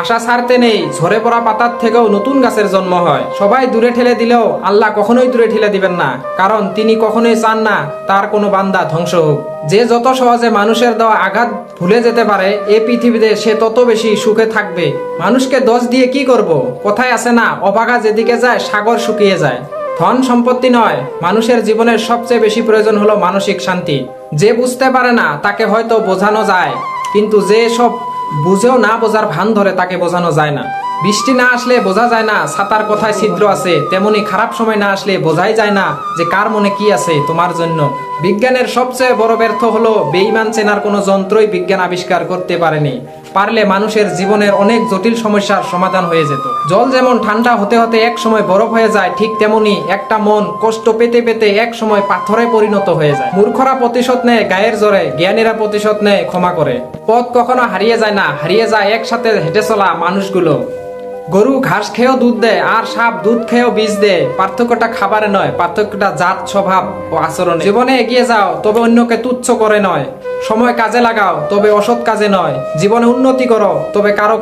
আশা ছাড়তে নেই, ঝরে পড়া পাতার থেকেও নতুন গাছের জন্ম হয়। সবাই দূরে ঠেলে দিলেও আল্লাহ কখনোই দূরে ঠেলে দিবেন না, কারণ তিনি কখনোই চান না তার কোনো বান্দা ধ্বংস হোক। যে যত সহজে মানুষের দেওয়া আঘাত ভুলে যেতে পারে, এই পৃথিবীতে সে তত বেশি সুখে থাকবে। মানুষকে দোষ দিয়ে কি করব? কথায় আছে না, অভাগা যেদিকে যায় সাগর শুকিয়ে যায়। ধন সম্পত্তি নয়, মানুষের জীবনের সবচেয়ে বেশি প্রয়োজন হলো মানসিক শান্তি। যে বুঝতে পারে না তাকে হয়তো বোঝানো যায়, কিন্তু যে সব বুঝেও না বোঝার ভান ধরে তাকে বোঝানো যায় না। বৃষ্টি না আসলে বোঝা যায় না ছাতার কথায় ছিদ্র আছে, তেমনি খারাপ সময় না আসলে বোঝাই যায় না যে কার মনে কি আছে তোমার জন্য। বিজ্ঞানের সবচেয়ে বড় ব্যর্থ হলো বেঈমান চেনার কোনো যন্ত্রই বিজ্ঞান আবিষ্কার করতে পারেনি। পারলে মানুষের জীবনের অনেক জটিল সমস্যার সমাধান হয়ে যেত। জল যেমন ঠান্ডা হতে হতে এক সময় বরফ হয়ে যায়, ঠিক তেমনি একটা মন কষ্ট পেতে পেতে এক সময় পাথরে পরিণত হয়ে যায়। মূর্খরা প্রতিশোধ নেয় গায়ের জোরে, জ্ঞানীরা প্রতিশোধ নেয় ক্ষমা করে। পথ কখনো হারিয়ে যায় না, হারিয়ে যায় একসাথে হেঁটে চলা মানুষগুলো। গরু ঘাস খেয়েও দুধ দেয়, আর সাপ দুধ খেয়েও বীজ দেয়। পার্থক্যটা খাবারে নয়, পার্থক্যটা জাত, স্বভাব ও আচরণে। জীবনে এগিয়ে যাও, তবে অন্যকে তুচ্ছ করে নয়। সময় কাজে লাগাও, তবে অসৎ কাজে নয়। জীবনে উন্নতি করো, তবে কারো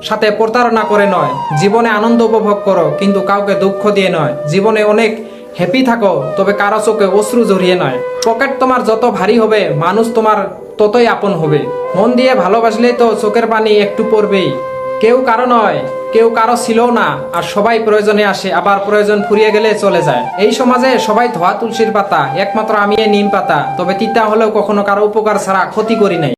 সাথে প্রতারণা করে নয়। জীবনে আনন্দ উপভোগ করো, কিন্তু কাউকে দুঃখ দিয়ে নয়। জীবনে অনেক হ্যাপি থাকো, তবে কারো চোখে অশ্রু জড়িয়ে নয়। পকেট তোমার যত ভারী হবে, মানুষ তোমার ততই আপন হবে। মন দিয়ে ভালোবাসলেই তো চোখের পানি একটু পড়বেই। কেউ কারো নয়, কেউ কারো ছিল না, আর সবাই প্রয়োজনে আসে, আবার প্রয়োজন ফুরিয়ে গেলে চলে যায়। এই সমাজে সবাই ধোয়া তুলসীর পাতা, একমাত্র আমি নিম পাতা। তবে তিতা হলেও কখনো কারো উপকার ছাড়া ক্ষতি করি নাই।